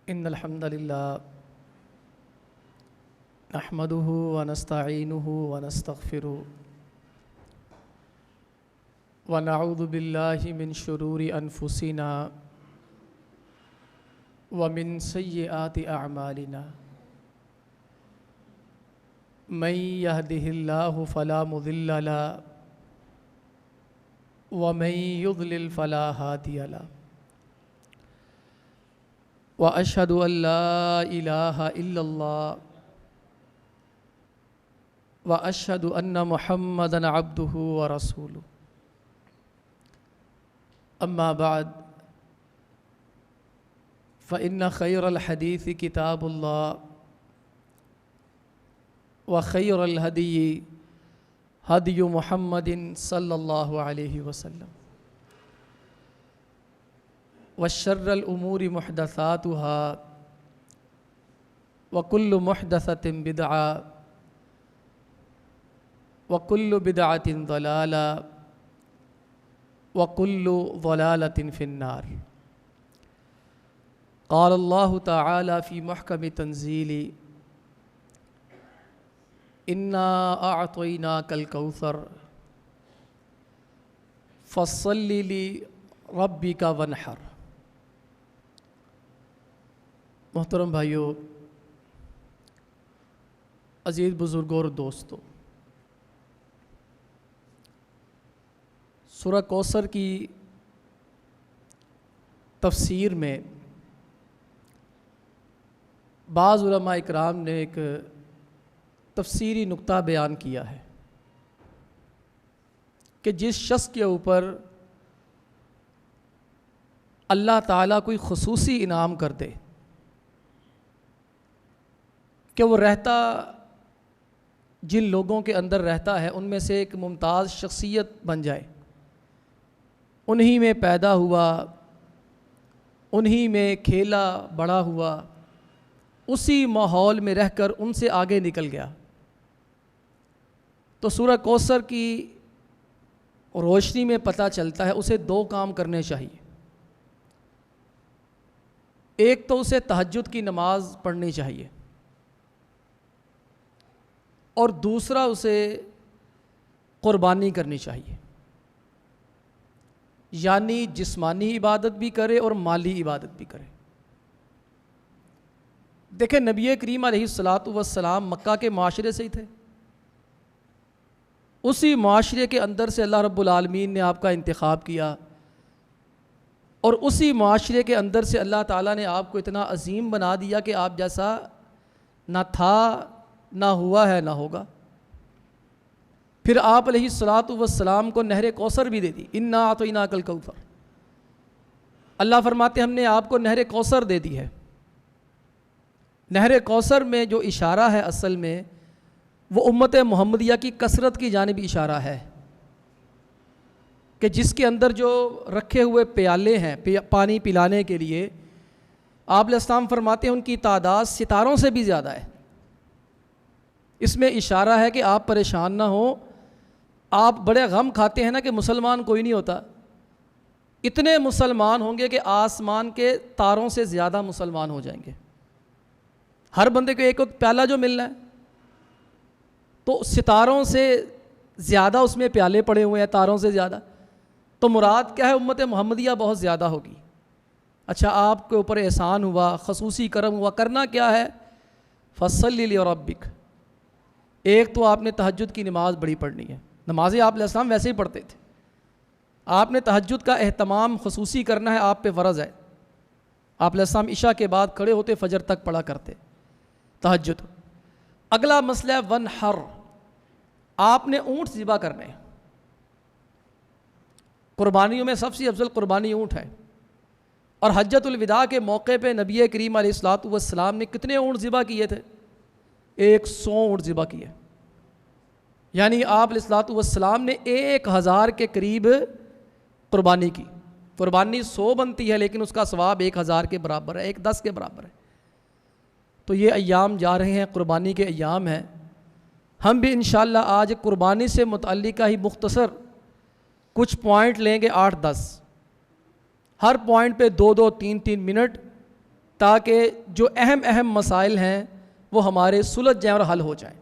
إن الحمد لله نحمده ونستعينه ونستغفره ونعوذ بالله من شرور أنفسنا ومن سيئات أعمالنا من يهده الله فلا مضل له ومن يضلل فلا هادي له وأشهد أن لا إله إلا الله وأشهد أن محمدًا عبده ورسوله أما بعد فإن خير الحديث كتاب الله وخير الهدي هدي محمد صلى الله عليه وسلم وشر الأمور محدثاتها وكل محدثة بدعة وكل بدعة ضلالة وكل ضلالة في النار. قال الله تعالى في محكم تنزيله إنا أعطيناك الكوثر فصل لربك وانحر. محترم بھائیو، عزیز بزرگوں اور دوستو، سورہ کوثر کی تفسیر میں بعض علماء اکرام نے ایک تفسیری نقطہ بیان کیا ہے کہ جس شخص کے اوپر اللہ تعالیٰ کوئی خصوصی انعام کر دے کہ وہ رہتا جن لوگوں کے اندر رہتا ہے ان میں سے ایک ممتاز شخصیت بن جائے، انہی میں پیدا ہوا، انہی میں کھیلا بڑا ہوا، اسی ماحول میں رہ کر ان سے آگے نکل گیا، تو سورہ کوثر کی روشنی میں پتہ چلتا ہے اسے دو کام کرنے چاہیے۔ ایک تو اسے تہجد کی نماز پڑھنی چاہیے، اور دوسرا اسے قربانی کرنی چاہیے، یعنی جسمانی عبادت بھی کرے اور مالی عبادت بھی کرے۔ دیکھیں، نبی کریم علیہ الصلاۃ مکہ کے معاشرے سے ہی تھے، اسی معاشرے کے اندر سے اللہ رب العالمین نے آپ کا انتخاب کیا، اور اسی معاشرے کے اندر سے اللہ تعالیٰ نے آپ کو اتنا عظیم بنا دیا کہ آپ جیسا نہ تھا، نہ ہوا ہے، نہ ہوگا۔ پھر آپ علیہ الصلاۃ کو نہر کوثر بھی دے دی، انا اعطیناک الکوثر۔ اللہ فرماتے ہم نے آپ کو نہر کوثر دے دی ہے۔ نہر کوثر میں جو اشارہ ہے اصل میں وہ امت محمدیہ کی کثرت کی جانب اشارہ ہے، کہ جس کے اندر جو رکھے ہوئے پیالے ہیں پانی پلانے کے لیے، آپ علیہ السلام فرماتے ہیں ان کی تعداد ستاروں سے بھی زیادہ ہے۔ اس میں اشارہ ہے کہ آپ پریشان نہ ہوں، آپ بڑے غم کھاتے ہیں نا کہ مسلمان کوئی نہیں ہوتا، اتنے مسلمان ہوں گے کہ آسمان کے تاروں سے زیادہ مسلمان ہو جائیں گے۔ ہر بندے کو ایک ایک پیالہ جو ملنا ہے، تو ستاروں سے زیادہ اس میں پیالے پڑے ہوئے ہیں، تاروں سے زیادہ، تو مراد کیا ہے؟ امت محمدیہ بہت زیادہ ہوگی۔ اچھا، آپ کے اوپر احسان ہوا، خصوصی کرم ہوا، کرنا کیا ہے؟ فصلی لربک۔ ایک تو آپ نے تہجد کی نماز بڑی پڑھنی ہے، نمازیں آپ علیہ السلام ویسے ہی پڑھتے تھے، آپ نے تہجد کا اہتمام خصوصی کرنا ہے، آپ پہ فرض ہے۔ آپ علیہ السلام عشاء کے بعد کھڑے ہوتے فجر تک پڑھا کرتے تہجد۔ اگلا مسئلہ ہے ونحر، آپ نے اونٹ ذبح کرنے ہیں۔ قربانیوں میں سب سے افضل قربانی اونٹ ہے، اور حجۃ الوداع کے موقع پہ نبی کریم علیہ الصلوۃ نے کتنے اونٹ ذبح کیے تھے؟ 100 اونٹ ذبح کیے، یعنی آپ علیہ الصلوۃ نے 1000 کے قریب قربانی کی۔ قربانی 100 بنتی ہے لیکن اس کا ثواب 1000 کے برابر ہے، 10 کے برابر ہے۔ تو یہ ایام جا رہے ہیں، قربانی کے ایام ہیں، ہم بھی انشاءاللہ آج قربانی سے متعلقہ ہی مختصر کچھ پوائنٹ لیں گے، 8-10، ہر پوائنٹ پہ 2-2 3-3 منٹ تاکہ جو اہم اہم مسائل ہیں وہ ہمارے سلجھ جائیں اور حل ہو جائیں۔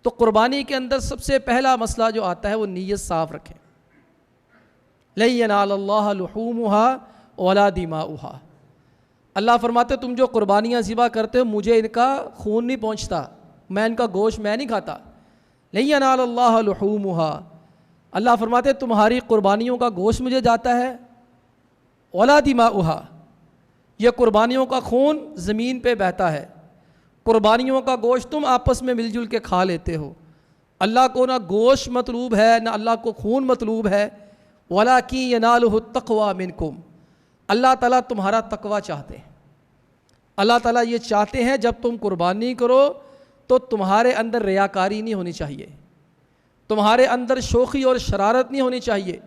تو قربانی کے اندر سب سے پہلا مسئلہ جو آتا ہے وہ نیت صاف رکھیں۔ لن ینال اللہ لحومها ولا دماؤها، اللہ فرماتے تم جو قربانیاں ذبح کرتے ہو مجھے ان کا خون نہیں پہنچتا، میں ان کا گوشت میں نہیں کھاتا۔ لن ینال اللہ لحومها، اللہ فرماتے تمہاری قربانیوں کا گوشت مجھے جاتا ہے، ولا دماؤها، یہ قربانیوں کا خون زمین پہ بہتا ہے، قربانیوں کا گوشت تم آپس میں مل جل کے کھا لیتے ہو۔ اللہ کو نہ گوشت مطلوب ہے نہ اللہ کو خون مطلوب ہے، وَلَٰكِن يَنَالُهُ التَّقْوَىٰ مِنْكُمْ، اللہ تعالیٰ تمہارا تقوی چاہتے ہیں۔ اللہ تعالیٰ یہ چاہتے ہیں جب تم قربانی کرو تو تمہارے اندر ریاکاری نہیں ہونی چاہیے، تمہارے اندر شوخی اور شرارت نہیں ہونی چاہیے،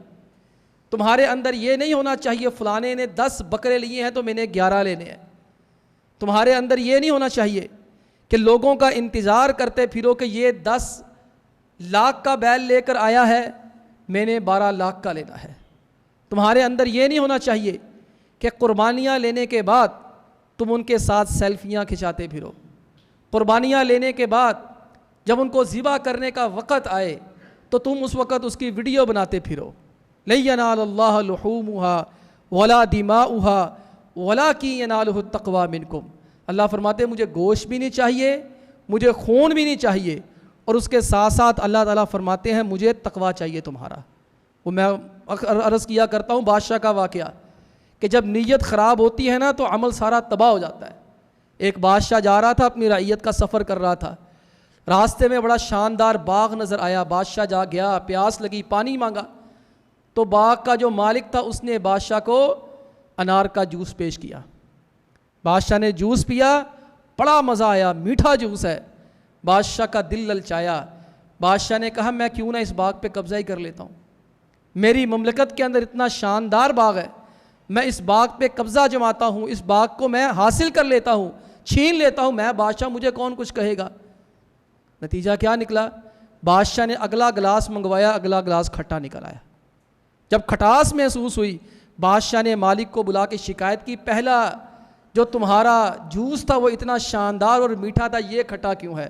تمہارے اندر یہ نہیں ہونا چاہیے فلانے نے 10 بکرے لیے ہیں تو میں نے 11 لینے ہیں، تمہارے اندر یہ نہیں ہونا چاہیے کہ لوگوں کا انتظار کرتے پھرو کہ یہ 10 لاکھ کا بیل لے کر آیا ہے میں نے 12 لاکھ کا لینا ہے۔ تمہارے اندر یہ نہیں ہونا چاہیے کہ قربانیاں لینے کے بعد تم ان کے ساتھ سیلفیاں کھنچاتے پھرو، قربانیاں لینے کے بعد جب ان کو ذبح کرنے کا وقت آئے تو تم اس وقت اس کی ویڈیو بناتے پھرو۔ لن ینال اللہ لحومها ولا دماؤها ولکن ینالہ التقویٰ منکم، اللہ فرماتے مجھے گوشت بھی نہیں چاہیے، مجھے خون بھی نہیں چاہیے، اور اس کے ساتھ ساتھ اللہ تعالیٰ فرماتے ہیں مجھے تقویٰ چاہیے تمہارا۔ وہ میں عرض کیا کرتا ہوں بادشاہ کا واقعہ کہ جب نیت خراب ہوتی ہے نا تو عمل سارا تباہ ہو جاتا ہے۔ ایک بادشاہ جا رہا تھا اپنی رعیت کا سفر کر رہا تھا، راستے میں بڑا شاندار باغ نظر آیا، بادشاہ جا گیا، پیاس لگی، پانی مانگا تو باغ کا جو مالک تھا اس نے بادشاہ کو انار کا جوس پیش کیا۔ بادشاہ نے جوس پیا، بڑا مزہ آیا، میٹھا جوس ہے، بادشاہ کا دل للچایا۔ بادشاہ نے کہا میں کیوں نہ اس باغ پہ قبضہ ہی کر لیتا ہوں، میری مملکت کے اندر اتنا شاندار باغ ہے، میں اس باغ پہ قبضہ جماتا ہوں، اس باغ کو میں حاصل کر لیتا ہوں، چھین لیتا ہوں، میں بادشاہ مجھے کون کچھ کہے گا۔ نتیجہ کیا نکلا؟ بادشاہ نے اگلا گلاس منگوایا، اگلا گلاس کھٹا نکل آیا۔ جب کھٹاس محسوس ہوئی بادشاہ نے مالک کو بلا کے شکایت کی، پہلا جو تمہارا جوس تھا وہ اتنا شاندار اور میٹھا تھا، یہ کھٹا کیوں ہے؟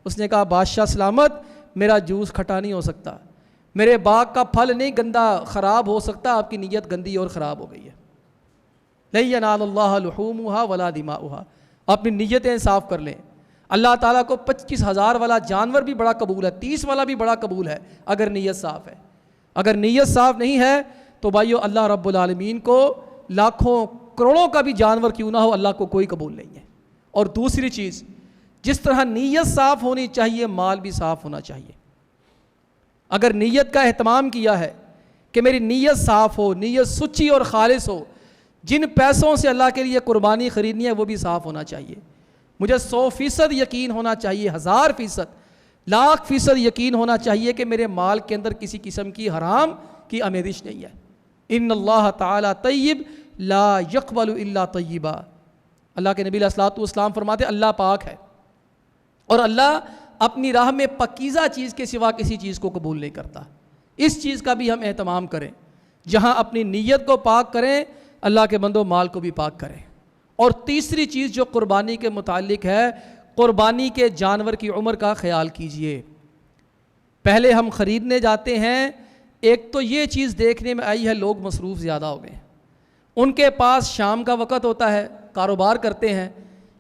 اس نے کہا بادشاہ سلامت، میرا جوس کھٹا نہیں ہو سکتا، میرے باغ کا پھل نہیں گندا خراب ہو سکتا، آپ کی نیت گندی اور خراب ہو گئی ہے۔ لن ینال اللہ لحومها ولا دماؤها، اپنی نیتیں صاف کر لیں۔ اللہ تعالیٰ کو 25,000 والا جانور بھی بڑا قبول ہے، 30 والا بھی بڑا قبول ہے اگر نیت صاف ہے۔ اگر نیت صاف نہیں ہے تو بھائیو اللہ رب العالمین کو لاکھوں کروڑوں کا بھی جانور کیوں نہ ہو اللہ کو کوئی قبول نہیں ہے۔ اور دوسری چیز، جس طرح نیت صاف ہونی چاہیے مال بھی صاف ہونا چاہیے۔ اگر نیت کا اہتمام کیا ہے کہ میری نیت صاف ہو، نیت سچی اور خالص ہو، جن پیسوں سے اللہ کے لیے قربانی خریدنی ہے وہ بھی صاف ہونا چاہیے، مجھے 100% یقین ہونا چاہیے، 1000%، 1,00,000% یقین ہونا چاہیے کہ میرے مال کے اندر کسی قسم کی حرام کی آمیزش نہیں ہے۔ ان اللہ تعالی طیب لا یقبل الا طیبا، اللہ کے نبی علیہ الصلوۃ والسلام فرماتے اللہ پاک ہے اور اللہ اپنی راہ میں پاکیزہ چیز کے سوا کسی چیز کو قبول نہیں کرتا۔ اس چیز کا بھی ہم اہتمام کریں، جہاں اپنی نیت کو پاک کریں اللہ کے بندوں مال کو بھی پاک کریں۔ اور تیسری چیز جو قربانی کے متعلق ہے، قربانی کے جانور کی عمر کا خیال کیجئے۔ پہلے ہم خریدنے جاتے ہیں، ایک تو یہ چیز دیکھنے میں آئی ہے لوگ مصروف زیادہ ہو گئے، ان کے پاس شام کا وقت ہوتا ہے، کاروبار کرتے ہیں،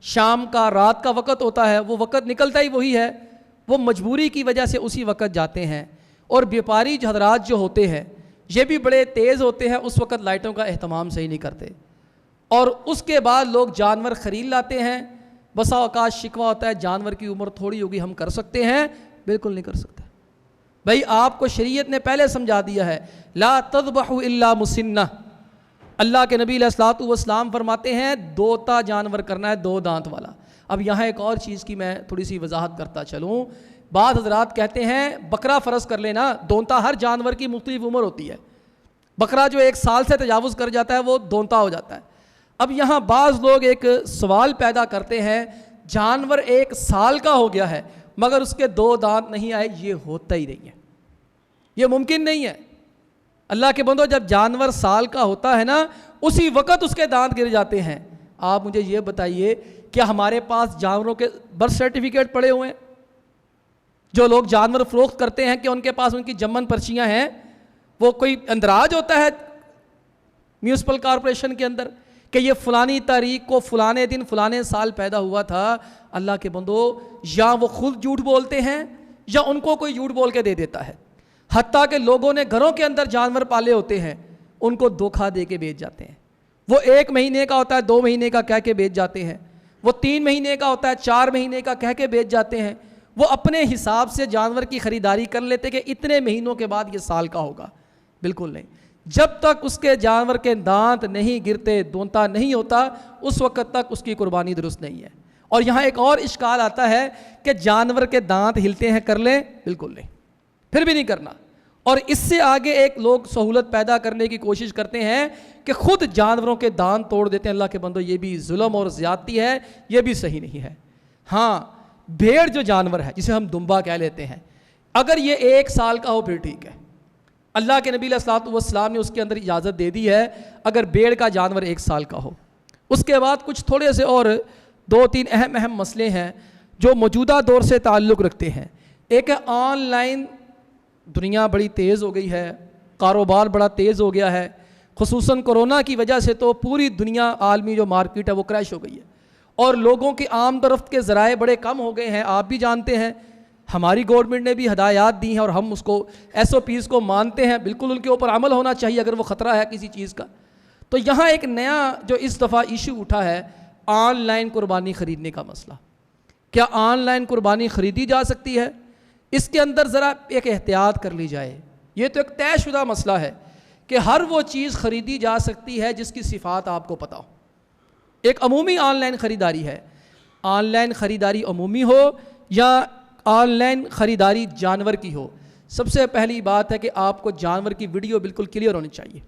شام کا رات کا وقت ہوتا ہے، وہ وقت نکلتا ہی وہی ہے، وہ مجبوری کی وجہ سے اسی وقت جاتے ہیں۔ اور بیپاری حضرات جو ہوتے ہیں یہ بھی بڑے تیز ہوتے ہیں، اس وقت لائٹوں کا اہتمام صحیح نہیں کرتے، اور اس کے بعد لوگ جانور خرید لاتے ہیں۔ بسا اوقات شکوہ ہوتا ہے جانور کی عمر تھوڑی ہوگی، ہم کر سکتے ہیں؟ بالکل نہیں کر سکتے۔ بھائی آپ کو شریعت نے پہلے سمجھا دیا ہے لا تذبحوا الا مسنہ، اللہ کے نبی علیہ الصلوۃ والسلام فرماتے ہیں دوتا جانور کرنا ہے، 2 دانت والا۔ اب یہاں ایک اور چیز کی میں تھوڑی سی وضاحت کرتا چلوں۔ بعض حضرات کہتے ہیں بکرا فرض کر لینا، دونتا، ہر جانور کی مختلف عمر ہوتی ہے، بکرا جو 1 سال سے تجاوز کر جاتا ہے وہ دونتا ہو جاتا ہے۔ اب یہاں بعض لوگ ایک سوال پیدا کرتے ہیں، جانور 1 سال کا ہو گیا ہے مگر اس کے 2 دانت نہیں آئے، یہ ہوتا ہی نہیں ہے، یہ ممکن نہیں ہے۔ اللہ کے بندو جب جانور سال کا ہوتا ہے نا اسی وقت اس کے دانت گر جاتے ہیں، آپ مجھے یہ بتائیے کیا ہمارے پاس جانوروں کے برتھ سرٹیفکیٹ پڑے ہوئے ہیں؟ جو لوگ جانور فروخت کرتے ہیں کہ ان کے پاس ان کی جمن پرچیاں ہیں؟ وہ کوئی اندراج ہوتا ہے میونسپل کارپوریشن کے اندر کہ یہ فلانی تاریخ کو فلانے دن فلانے سال پیدا ہوا تھا؟ اللہ کے بندو، یا وہ خود جھوٹ بولتے ہیں یا ان کو کوئی جھوٹ بول کے دے دیتا ہے۔ حتیٰ کہ لوگوں نے گھروں کے اندر جانور پالے ہوتے ہیں، ان کو دھوکہ دے کے بیچ جاتے ہیں۔ وہ 1 مہینے کا ہوتا ہے، 2 مہینے کا کہہ کے بیچ جاتے ہیں، وہ 3 مہینے کا ہوتا ہے، 4 مہینے کا کہہ کے بیچ جاتے ہیں۔ وہ اپنے حساب سے جانور کی خریداری کر لیتے کہ اتنے مہینوں کے بعد یہ سال کا ہوگا۔ بالکل نہیں، جب تک اس کے جانور کے دانت نہیں گرتے، دونتا نہیں ہوتا، اس وقت تک اس کی قربانی درست نہیں ہے۔ اور یہاں ایک اور اشکال آتا ہے کہ جانور کے دانت ہلتے ہیں، کر لیں؟ بالکل نہیں، پھر بھی نہیں کرنا۔ اور اس سے آگے ایک لوگ سہولت پیدا کرنے کی کوشش کرتے ہیں کہ خود جانوروں کے دانت توڑ دیتے ہیں۔ اللہ کے بندو، یہ بھی ظلم اور زیادتی ہے، یہ بھی صحیح نہیں ہے۔ ہاں، بھیڑ جو جانور ہے جسے ہم دمبا کہہ لیتے ہیں، اگر یہ 1 سال کا ہو پھر ٹھیک ہے۔ اللہ کے نبی علیہ الصلوۃ والسلام نے اس کے اندر اجازت دے دی ہے اگر بھیڑ کا جانور 1 سال کا ہو۔ اس کے بعد کچھ تھوڑے سے اور 2-3 اہم مسئلے ہیں جو موجودہ دور سے تعلق رکھتے ہیں۔ ایک ہے آن لائن، دنیا بڑی تیز ہو گئی ہے، کاروبار بڑا تیز ہو گیا ہے، خصوصاً کورونا کی وجہ سے تو پوری دنیا عالمی جو مارکیٹ ہے وہ کریش ہو گئی ہے، اور لوگوں کی آمد و رفت کے ذرائع بڑے کم ہو گئے ہیں۔ آپ بھی جانتے ہیں، ہماری گورنمنٹ نے بھی ہدایات دی ہیں اور ہم اس کو SOPs کو مانتے ہیں، بالکل ان کے اوپر عمل ہونا چاہیے اگر وہ خطرہ ہے کسی چیز کا۔ تو یہاں ایک نیا جو اس دفعہ ایشو اٹھا ہے، آن لائن قربانی خریدنے کا مسئلہ۔ کیا آن لائن قربانی خریدی جا سکتی ہے؟ اس کے اندر ذرا ایک احتیاط کر لی جائے۔ یہ تو ایک طے شدہ مسئلہ ہے کہ ہر وہ چیز خریدی جا سکتی ہے جس کی صفات آپ کو پتہ ہو۔ ایک عمومی آن لائن خریداری ہے، آن لائن خریداری عمومی ہو یا آن لائن خریداری جانور کی ہو، سب سے پہلی بات ہے کہ آپ کو جانور کی ویڈیو بالکل کلیئر ہونی چاہیے،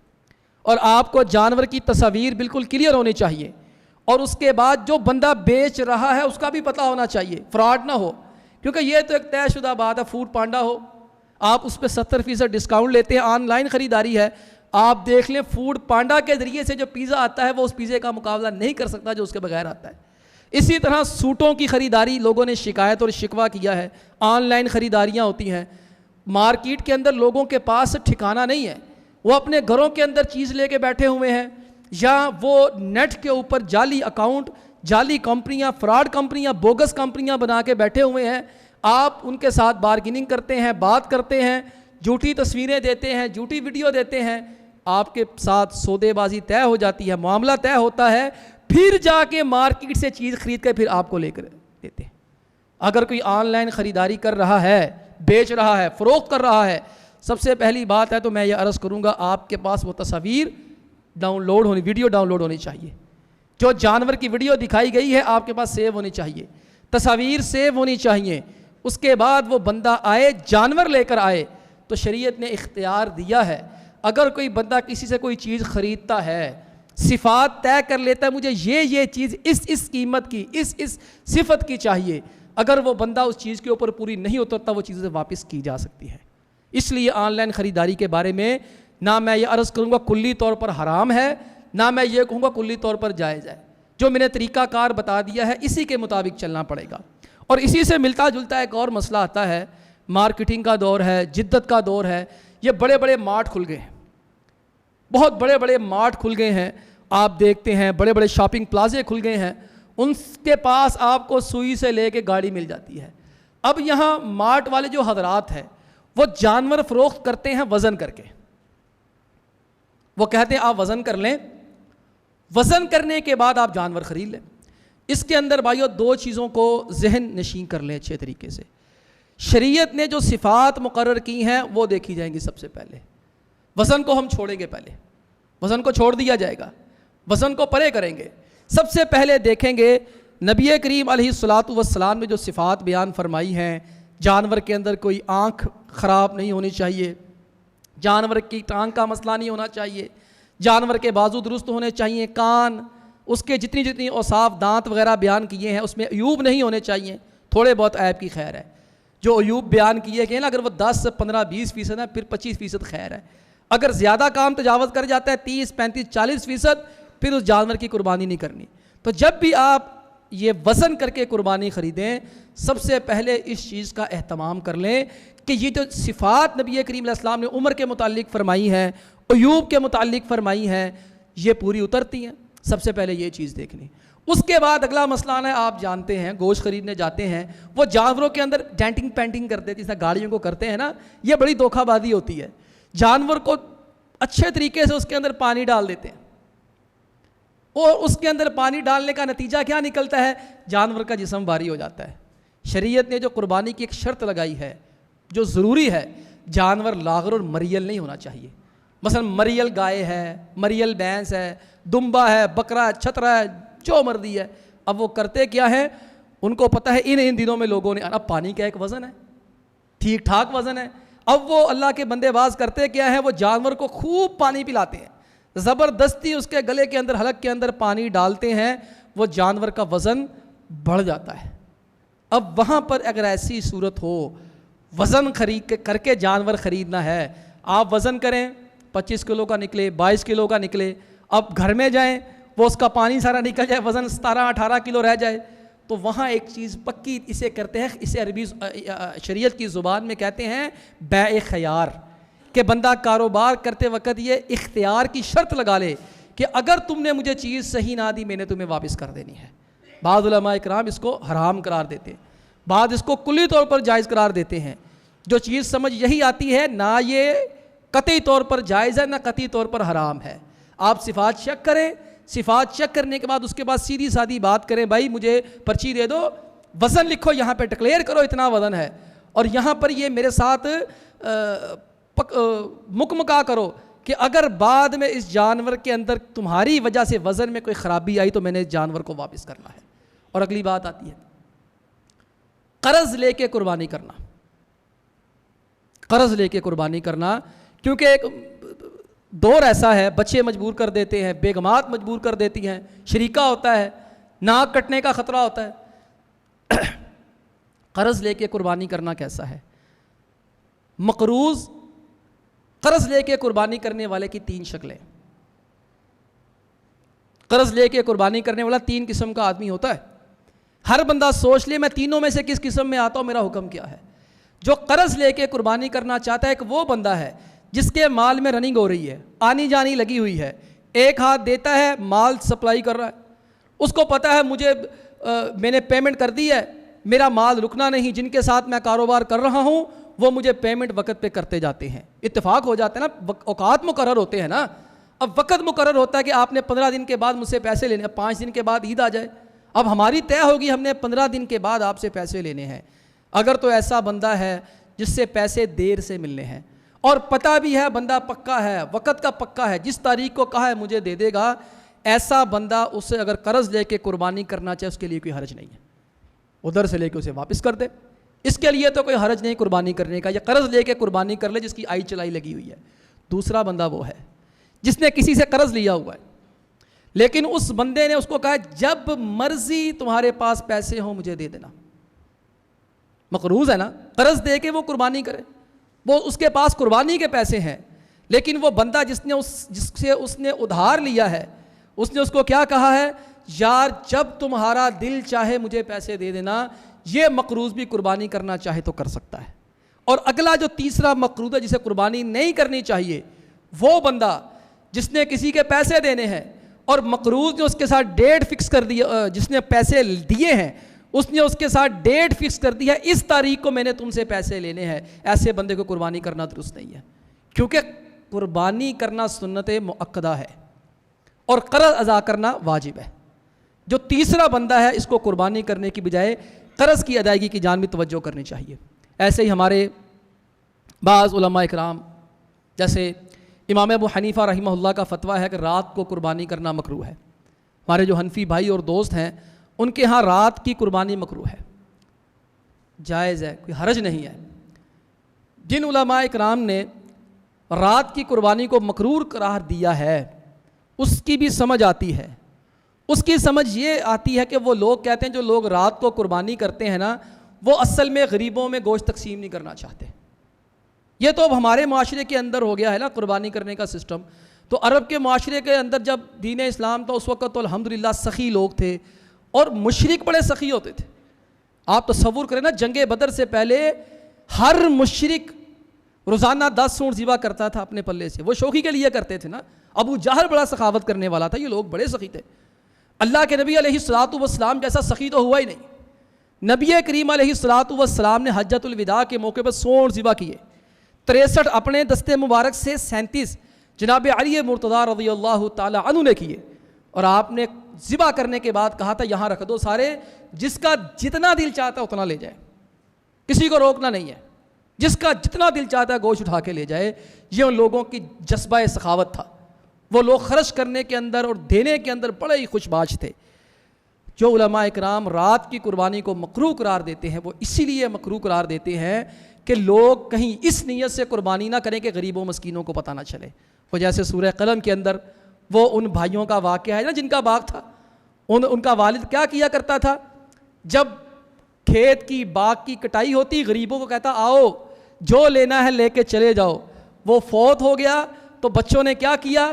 اور آپ کو جانور کی تصاویر بالکل کلیئر ہونی چاہیے، اور اس کے بعد جو بندہ بیچ رہا ہے اس کا بھی پتہ ہونا چاہیے، فراڈ نہ ہو۔ کیونکہ یہ تو ایک طے شدہ بات ہے، فوڈ پانڈا ہو، آپ اس پہ 70% ڈسکاؤنٹ لیتے ہیں، آن لائن خریداری ہے، آپ دیکھ لیں فوڈ پانڈا کے ذریعے سے جو پیزا آتا ہے وہ اس پیزے کا مقابلہ نہیں کر سکتا جو اس کے بغیر آتا ہے۔ اسی طرح سوٹوں کی خریداری، لوگوں نے شکایت اور شکوہ کیا ہے، آن لائن خریداریاں ہوتی ہیں، مارکیٹ کے اندر لوگوں کے پاس ٹھکانہ نہیں ہے، وہ اپنے گھروں کے اندر چیز لے کے بیٹھے ہوئے ہیں، یا وہ نیٹ کے اوپر جعلی اکاؤنٹ، جعلی کمپنیاں، فراڈ کمپنیاں، بوگس کمپنیاں بنا کے بیٹھے ہوئے ہیں۔ آپ ان کے ساتھ بارگیننگ کرتے ہیں، بات کرتے ہیں، جھوٹی تصویریں دیتے ہیں، جھوٹی ویڈیو دیتے ہیں، آپ کے ساتھ سودے بازی طے ہو جاتی ہے، معاملہ طے ہوتا ہے، پھر جا کے مارکیٹ سے چیز خرید کے پھر آپ کو لے کر دیتے ہیں۔ اگر کوئی آن لائن خریداری کر رہا ہے، بیچ رہا ہے، فروخت کر رہا ہے، سب سے پہلی بات ہے تو میں یہ عرض کروں گا آپ کے پاس وہ تصاویر ڈاؤن لوڈ ہونی، ویڈیو ڈاؤن لوڈ ہونی چاہیے۔ جو جانور کی ویڈیو دکھائی گئی ہے آپ کے پاس سیو ہونی چاہیے، تصاویر سیو ہونی چاہیے۔ اس کے بعد وہ بندہ آئے، جانور لے کر آئے، تو شریعت نے اختیار دیا ہے اگر کوئی بندہ کسی سے کوئی چیز خریدتا ہے، صفات طے کر لیتا ہے مجھے یہ چیز اس قیمت کی، اس صفت کی چاہیے، اگر وہ بندہ اس چیز کے اوپر پوری نہیں اترتا وہ چیزیں واپس کی جا سکتی ہے۔ اس لیے آن لائن خریداری کے بارے میں نہ میں یہ عرض کروں گا کلی طور پر حرام ہے، نہ میں یہ کہوں گا کلی طور پر جائز ہے۔ جو میں نے طریقہ کار بتا دیا ہے اسی کے مطابق چلنا پڑے گا۔ اور اسی سے ملتا جلتا ایک اور مسئلہ آتا ہے، مارکیٹنگ کا دور ہے، جدت کا دور ہے، یہ بڑے بڑے مارٹ کھل گئے ہیں، بہت بڑے بڑے مارٹ کھل گئے ہیں، آپ دیکھتے ہیں بڑے بڑے شاپنگ پلازے کھل گئے ہیں، ان کے پاس آپ کو سوئی سے لے کے گاڑی مل جاتی ہے۔ اب یہاں مارٹ والے جو حضرات ہیں وہ جانور فروخت کرتے ہیں وزن کر کے، وہ کہتے ہیں آپ وزن کر لیں، وزن کرنے کے بعد آپ جانور خرید لیں۔ اس کے اندر بھائیو 2 چیزوں کو ذہن نشین کر لیں اچھے طریقے سے۔ شریعت نے جو صفات مقرر کی ہیں وہ دیکھی جائیں گی سب سے پہلے، وزن کو ہم چھوڑیں گے، پہلے وزن کو چھوڑ دیا جائے گا، وزن کو پرے کریں گے۔ سب سے پہلے دیکھیں گے نبی کریم علیہ الصلوۃ والسلام نے جو صفات بیان فرمائی ہیں، جانور کے اندر کوئی آنکھ خراب نہیں ہونی چاہیے، جانور کی ٹانگ کا مسئلہ نہیں ہونا چاہیے، جانور کے بازو درست ہونے چاہیے، کان، اس کے جتنی اوصاف دانت وغیرہ بیان کیے ہیں اس میں عیوب نہیں ہونے چاہیے، تھوڑے بہت عیب کی خیر ہے۔ جو عیوب بیان کیے گئے نا اگر وہ 10 15 20% ہے پھر 25% خیر ہے، اگر زیادہ کام تجاوز کر جاتا ہے 30 35 40% پھر اس جانور کی قربانی نہیں کرنی. تو جب بھی آپ یہ وزن کر کے قربانی خریدیں سب سے پہلے اس چیز کا اہتمام کر لیں کہ یہ جو صفات نبی کریم علیہ السلام نے عمر کے متعلق فرمائی ہیں، ایوب کے متعلق فرمائی ہیں، یہ پوری اترتی ہیں. سب سے پہلے یہ چیز دیکھنی. اس کے بعد اگلا مسئلہ ہے، آپ جانتے ہیں گوشت خریدنے جاتے ہیں، وہ جانوروں کے اندر ڈینٹنگ پینٹنگ کرتے ہیں، جیسے گاڑیوں کو کرتے ہیں نا، یہ بڑی دھوکہ بازی ہوتی ہے. جانور کو اچھے طریقے سے اس کے اندر پانی ڈال دیتے ہیں، اور اس کے اندر پانی ڈالنے کا نتیجہ کیا نکلتا ہے؟ جانور کا جسم بھاری ہو جاتا ہے. شریعت نے جو قربانی کی ایک شرط لگائی ہے جو ضروری ہے، جانور لاغر اور مریل نہیں ہونا چاہیے. مثلا مریل گائے ہے، مریل بھینس ہے، دمبا ہے، بکرا ہے، چھترا ہے، جو مرضی ہے. اب وہ کرتے کیا ہے؟ ان کو پتہ ہے ان دنوں میں لوگوں نے، اب پانی کا ایک وزن ہے، ٹھیک ٹھاک وزن ہے. اب وہ اللہ کے بندے باز کرتے کیا ہے؟ وہ جانور کو خوب پانی پلاتے ہیں، زبردستی اس کے گلے کے اندر، حلق کے اندر پانی ڈالتے ہیں، وہ جانور کا وزن بڑھ جاتا ہے. اب وہاں پر اگر ایسی صورت ہو، وزن کر کے جانور خریدنا ہے، آپ وزن کریں 25 کلو کا نکلے، 22 کلو کا نکلے، اب گھر میں جائیں وہ اس کا پانی سارا نکل جائے، وزن 17-18 کلو رہ جائے، تو وہاں ایک چیز پکی اسے کرتے ہیں، اسے عربی شریعت کی زبان میں کہتے ہیں بیع خیار، کہ بندہ کاروبار کرتے وقت یہ اختیار کی شرط لگا لے کہ اگر تم نے مجھے چیز صحیح نہ دی میں نے تمہیں واپس کر دینی ہے. بعض علماء اکرام اس کو حرام قرار دیتے ہیں، بعض اس کو کلی طور پر جائز قرار دیتے ہیں. جو چیز سمجھ یہی آتی ہے، نہ یہ قطعی طور پر جائز ہے نہ قطعی طور پر حرام ہے. آپ صفات چیک کریں، صفات چیک کرنے کے بعد اس کے بعد سیدھی سادھی بات کریں، بھائی مجھے پرچی دے دو، وزن لکھو، یہاں پہ ڈکلیئر کرو اتنا وزن ہے، اور یہاں پر یہ میرے ساتھ مکمکا کرو کہ اگر بعد میں اس جانور کے اندر تمہاری وجہ سے وزن میں کوئی خرابی آئی تو میں نے اس جانور کو واپس کرنا ہے. اور اگلی بات آتی ہے قرض لے کے قربانی کرنا. قرض لے کے قربانی کرنا، کیونکہ ایک دور ایسا ہے، بچے مجبور کر دیتے ہیں، بیگمات مجبور کر دیتی ہیں، شریکہ ہوتا ہے، ناک کٹنے کا خطرہ ہوتا ہے. قرض لے کے قربانی کرنا کیسا ہے؟ مقروض قرض لے کے قربانی کرنے والے کی 3 شکلیں. قرض لے کے قربانی کرنے والا 3 قسم کا آدمی ہوتا ہے. ہر بندہ سوچ لے میں تینوں میں سے کس قسم میں آتا ہوں، میرا حکم کیا ہے. جو قرض لے کے قربانی کرنا چاہتا ہے، ایک وہ بندہ ہے جس کے مال میں رننگ ہو رہی ہے، آنی جانی لگی ہوئی ہے، ایک ہاتھ دیتا ہے، مال سپلائی کر رہا ہے، اس کو پتہ ہے مجھے میں نے پیمنٹ کر دی ہے، میرا مال رکنا نہیں، جن کے ساتھ میں کاروبار کر رہا ہوں وہ مجھے پیمنٹ وقت پہ کرتے جاتے ہیں. اتفاق ہو جاتا ہے نا، اوقات مقرر ہوتے ہیں نا. اب وقت مقرر ہوتا ہے کہ آپ نے 15 دن کے بعد مجھ سے پیسے لینے، 5 دن کے بعد عید آ جائے، اب ہماری طے ہوگی ہم نے 15 دن کے بعد آپ سے پیسے لینے ہیں. اگر تو ایسا بندہ ہے جس سے پیسے دیر سے ملنے ہیں اور پتہ بھی ہے بندہ پکا ہے، وقت کا پکا ہے، جس تاریخ کو کہا ہے مجھے دے دے گا، ایسا بندہ اسے اگر قرض لے کے قربانی کرنا چاہے اس کے لیے کوئی حرج نہیں ہے، ادھر سے لے کے اسے واپس کر دے، اس کے لیے تو کوئی حرج نہیں قربانی کرنے کا. یہ قرض لے کے قربانی کر لے جس کی آئی چلائی لگی ہوئی ہے. دوسرا بندہ وہ ہے جس نے کسی سے قرض لیا ہوا ہے، لیکن اس بندے نے اس کو کہا جب مرضی تمہارے پاس پیسے ہوں مجھے دے دینا. مقروض ہے نا، قرض دے کے وہ قربانی کرے، وہ اس کے پاس قربانی کے پیسے ہیں، لیکن وہ بندہ جس سے اس نے ادھار لیا ہے، اس نے اس کو کیا کہا ہے، یار جب تمہارا دل چاہے مجھے پیسے دے دینا. یہ مقروض بھی قربانی کرنا چاہے تو کر سکتا ہے. اور اگلا جو تیسرا مقروض ہے جسے قربانی نہیں کرنی چاہیے، وہ بندہ جس نے کسی کے پیسے دینے ہیں اور مقروض نے اس کے ساتھ ڈیٹ فکس کر دی، جس نے پیسے دیے ہیں اس نے اس کے ساتھ ڈیٹ فکس کر دی ہے، اس تاریخ کو میں نے تم سے پیسے لینے ہیں. ایسے بندے کو قربانی کرنا درست نہیں ہے، کیونکہ قربانی کرنا سنت مؤکدہ ہے اور قرض ادا کرنا واجب ہے. جو تیسرا بندہ ہے اس کو قربانی کرنے کی بجائے قرض کی ادائیگی کی جانب توجہ کرنی چاہیے. ایسے ہی ہمارے بعض علماء اکرام جیسے امام ابو حنیفہ رحمہ اللہ کا فتویٰ ہے کہ رات کو قربانی کرنا مکروہ ہے. ہمارے جو حنفی بھائی اور دوست ہیں ان کے ہاں رات کی قربانی مکروہ ہے، جائز ہے، کوئی حرج نہیں ہے. جن علماء اکرام نے رات کی قربانی کو مکروہ قرار دیا ہے اس کی بھی سمجھ آتی ہے. اس کی سمجھ یہ آتی ہے کہ وہ لوگ کہتے ہیں جو لوگ رات کو قربانی کرتے ہیں نا، وہ اصل میں غریبوں میں گوشت تقسیم نہیں کرنا چاہتے. یہ تو اب ہمارے معاشرے کے اندر ہو گیا ہے نا قربانی کرنے کا سسٹم. تو عرب کے معاشرے کے اندر جب دین اسلام تھا اس وقت تو الحمدللہ سخی لوگ تھے اور مشرک بڑے سخی ہوتے تھے. آپ تصور کریں نا, جنگ بدر سے پہلے ہر مشرک روزانہ 10 اونٹ ذبح کرتا تھا اپنے پلے سے. وہ شوخی کے لیے کرتے تھے نا. ابو جہل بڑا سخاوت کرنے والا تھا, یہ لوگ بڑے سخی تھے. اللہ کے نبی علیہ الصلوۃ والسلام جیسا سخی تو ہوا ہی نہیں. نبی کریم علیہ الصلوۃ والسلام نے حجۃ الوداع کے موقع پر 100 اونٹ ذبح کیے. 63 اپنے دستے مبارک سے 37 جناب علی مرتضیٰ رضی اللہ تعالی عنہ نے کیے. اور آپ نے ذبح کرنے کے بعد کہا تھا یہاں رکھ دو سارے, جس کا جتنا دل چاہتا ہے اتنا لے جائے, کسی کو روکنا نہیں ہے. جس کا جتنا دل چاہتا ہے گوشت اٹھا کے لے جائے. یہ ان لوگوں کی جذبہ سخاوت تھا. وہ لوگ خرچ کرنے کے اندر اور دینے کے اندر بڑے ہی خوش باش تھے. جو علماء اکرام رات کی قربانی کو مکروہ قرار دیتے ہیں وہ اسی لیے مکروہ قرار دیتے ہیں کہ لوگ کہیں اس نیت سے قربانی نہ کریں کہ غریبوں مسکینوں کو پتہ نہ چلے. وہ جیسے سورہ قلم کے اندر وہ ان بھائیوں کا واقعہ ہے نا جن کا باغ تھا. ان کا والد کیا کیا کرتا تھا, جب کھیت کی باغ کی کٹائی ہوتی غریبوں کو کہتا آؤ جو لینا ہے لے کے چلے جاؤ. وہ فوت ہو گیا تو بچوں نے کیا کیا,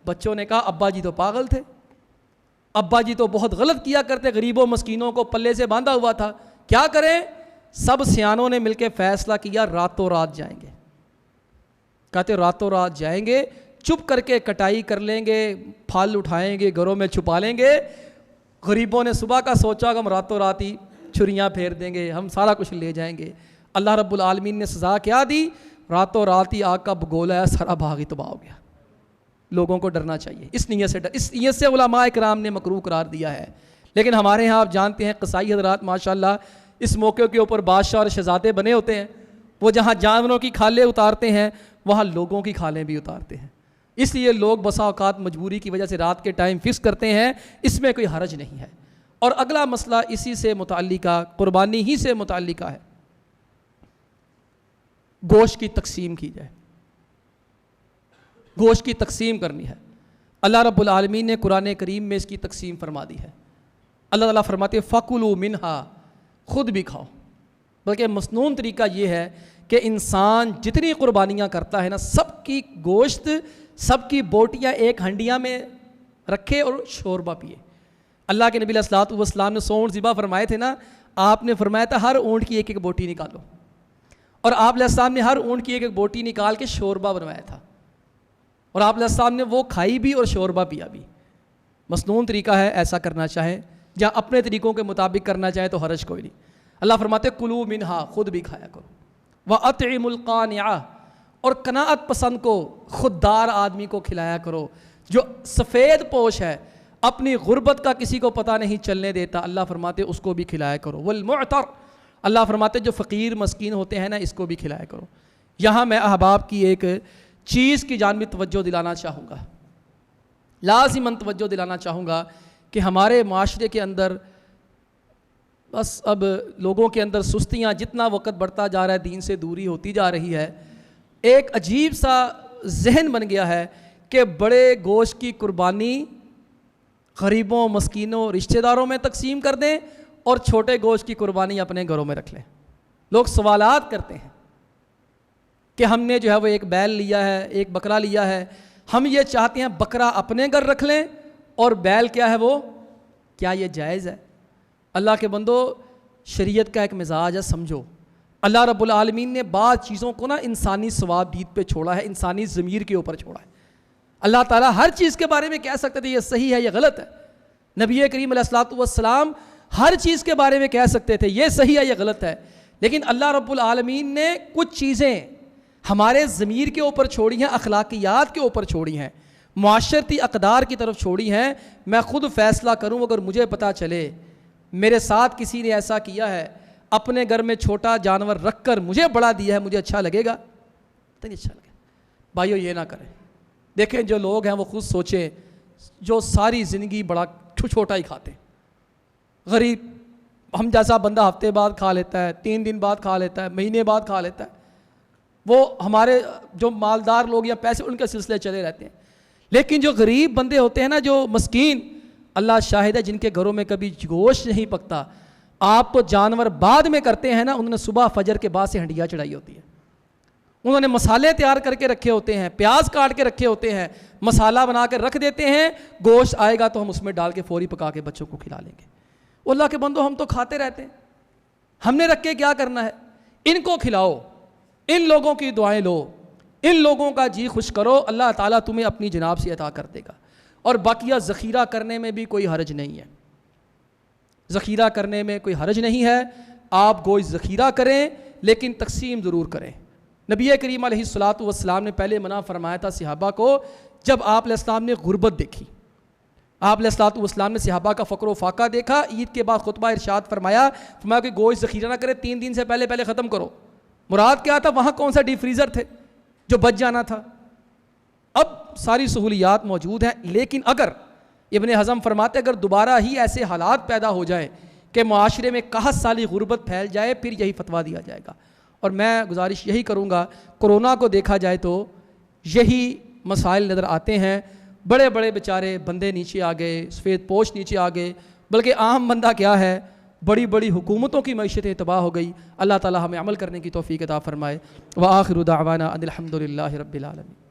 بچوں نے کہا ابا جی تو پاگل تھے, ابا جی تو بہت غلط کیا کرتے, غریبوں مسکینوں کو پلے سے باندھا ہوا تھا, کیا کریں. سب سیانوں نے مل کے فیصلہ کیا راتوں رات جائیں گے. کہتے راتوں رات جائیں گے, چپ کر کے کٹائی کر لیں گے, پھل اٹھائیں گے, گھروں میں چھپا لیں گے. غریبوں نے صبح کا سوچا کہ ہم راتوں رات ہی چھریاں پھیر دیں گے, ہم سارا کچھ لے جائیں گے. اللہ رب العالمین نے سزا کیا دی, راتوں رات ہی آگ کا بگولا ہے, سارا باغ ہی تباہ ہو گیا. لوگوں کو ڈرنا چاہیے, اس نیت سے علماء کرام نے مکروہ قرار دیا ہے. لیکن ہمارے ہاں آپ جانتے ہیں قصائی حضرات ماشاءاللہ اس موقع کے اوپر بادشاہ اور شہزادے بنے ہوتے ہیں. وہ جہاں جانوروں کی کھالیں اتارتے ہیں وہاں لوگوں کی کھالیں بھی اتارتے ہیں. اس لیے لوگ بسا اوقات مجبوری کی وجہ سے رات کے ٹائم فکس کرتے ہیں, اس میں کوئی حرج نہیں ہے. اور اگلا مسئلہ اسی سے متعلقہ قربانی ہی سے متعلقہ ہے, گوشت کی تقسیم کی جائے. گوشت کی تقسیم کرنی ہے. اللہ رب العالمین نے قرآن کریم میں اس کی تقسیم فرما دی ہے. اللہ تعالیٰ فرماتے فَكُلُوا مِنْهَا, خود بھی کھاؤ. بلکہ مصنون طریقہ یہ ہے کہ انسان جتنی قربانیاں کرتا ہے نا, سب کی گوشت سب کی بوٹیاں ایک ہنڈیاں میں رکھے اور شوربہ پیے. اللہ کے نبی علیہ الصلوۃ والسلام نے 100 اونٹ ذبح فرمائے تھے نا, آپ نے فرمایا تھا ہر اونٹ کی ایک ایک بوٹی نکالو, اور آپ علیہ السلام نے ہر اونٹ کی ایک ایک بوٹی نکال کے شوربہ بنوایا تھا, اور آپ علیہ السلام نے وہ کھائی بھی اور شوربہ پیا بھی. مصنون طریقہ ہے, ایسا کرنا چاہیں یا اپنے طریقوں کے مطابق کرنا چاہیں تو حرج کوئی نہیں. اللہ فرماتے کلوا منہا, خود بھی کھایا کرو. وَأَطْعِمُوا الْقَانِعَ, اور قناعت پسند کو, خوددار آدمی کو کھلایا کرو. جو سفید پوش ہے, اپنی غربت کا کسی کو پتہ نہیں چلنے دیتا, اللہ فرماتے اس کو بھی کھلایا کرو. وَالْمُعْتَرْ, اللہ فرماتے جو فقیر مسکین ہوتے ہیں نا اس کو بھی کھلایا کرو. یہاں میں احباب کی ایک چیز کی جانب توجہ دلانا چاہوں گا, لازماً توجہ دلانا چاہوں گا کہ ہمارے معاشرے کے اندر بس اب لوگوں کے اندر سستیاں, جتنا وقت بڑھتا جا رہا ہے دین سے دوری ہوتی جا رہی ہے. ایک عجیب سا ذہن بن گیا ہے کہ بڑے گوشت کی قربانی غریبوں مسکینوں رشتہ داروں میں تقسیم کر دیں اور چھوٹے گوشت کی قربانی اپنے گھروں میں رکھ لیں. لوگ سوالات کرتے ہیں کہ ہم نے جو ہے وہ ایک بیل لیا ہے, ایک بکرا لیا ہے, ہم یہ چاہتے ہیں بکرا اپنے گھر رکھ لیں اور بیل کیا ہے وہ, کیا یہ جائز ہے؟ اللہ کے بندو, شریعت کا ایک مزاج ہے, سمجھو. اللہ رب العالمین نے بعض چیزوں کو نا انسانی ثواب دید پہ چھوڑا ہے, انسانی ضمیر کے اوپر چھوڑا ہے. اللہ تعالیٰ ہر چیز کے بارے میں کہہ سکتے تھے یہ صحیح ہے یہ غلط ہے. نبی کریم علیہ الصلوۃ والسلام ہر چیز کے بارے میں کہہ سکتے تھے یہ صحیح ہے یہ غلط ہے. لیکن اللہ رب العالمین نے کچھ چیزیں ہمارے ضمیر کے اوپر چھوڑی ہیں, اخلاقیات کے اوپر چھوڑی ہیں, معاشرتی اقدار کی طرف چھوڑی ہیں. میں خود فیصلہ کروں, اگر مجھے پتہ چلے میرے ساتھ کسی نے ایسا کیا ہے, اپنے گھر میں چھوٹا جانور رکھ کر مجھے بڑا دیا ہے, مجھے اچھا لگے گا؟ نہیں اچھا لگے. بھائیو یہ نہ کریں. دیکھیں جو لوگ ہیں وہ خود سوچیں, جو ساری زندگی بڑا چھوٹا ہی کھاتے ہیں, غریب ہم جیسا بندہ ہفتے بعد کھا لیتا ہے, 3 دن بعد کھا لیتا ہے, مہینے بعد کھا لیتا ہے. وہ ہمارے جو مالدار لوگ یا پیسے ان کے سلسلے چلے رہتے ہیں. لیکن جو غریب بندے ہوتے ہیں نا, جو مسکین, اللہ شاہد ہے جن کے گھروں میں کبھی گوشت نہیں پکتا, آپ تو جانور بعد میں کرتے ہیں نا, انہوں نے صبح فجر کے بعد سے ہنڈیاں چڑھائی ہوتی ہے. انہوں نے مسالے تیار کر کے رکھے ہوتے ہیں، پیاز کاٹ کے رکھے ہوتے ہیں، مسالہ بنا کے رکھ دیتے ہیں، گوشت آئے گا تو ہم اس میں ڈال کے فوری پکا کے بچوں کو کھلا لیں گے۔ اللہ کے بندو، ہم تو کھاتے رہتے ہیں، ہم نے رکھ کے کیا کرنا ہے؟ ان کو کھلاؤ، ان لوگوں کی دعائیں لو، ان لوگوں کا جی خوش کرو، اللہ تعالیٰ تمہیں اپنی جناب سے عطا کر دے گا۔ اور باقیہ ذخیرہ کرنے میں بھی کوئی حرج نہیں ہے، ذخیرہ کرنے میں کوئی حرج نہیں ہے، آپ گوشت ذخیرہ کریں لیکن تقسیم ضرور کریں۔ نبی کریم علیہ الصلوۃ والسلام نے پہلے منع فرمایا تھا صحابہ کو، جب آپ علیہ السلام نے غربت دیکھی، آپ علیہ الصلوۃ والسلام نے صحابہ کا فقر و فاقہ دیکھا، عید کے بعد خطبہ ارشاد فرمایا کہ گوشت ذخیرہ نہ کرے، 3 دن سے پہلے ختم کرو۔ مراد کیا تھا؟ وہاں کون سا ڈیپ فریزر تھے جو بچ جانا تھا؟ اب ساری سہولیات موجود ہیں، لیکن اگر ابن حزم فرماتے اگر دوبارہ ہی ایسے حالات پیدا ہو جائیں کہ معاشرے میں قحط سالی غربت پھیل جائے، پھر یہی فتویٰ دیا جائے گا۔ اور میں گزارش یہی کروں گا، کرونا کو دیکھا جائے تو یہی مسائل نظر آتے ہیں، بڑے بڑے بیچارے بندے نیچے آ گئے، سفید پوش نیچے آ گئے، بلکہ عام بندہ کیا ہے، بڑی بڑی حکومتوں کی معیشتیں تباہ ہو گئی۔ اللہ تعالی ہمیں عمل کرنے کی توفیق عطا فرمائے۔ وآخر دعوانا ان الحمد للہ رب العالمین۔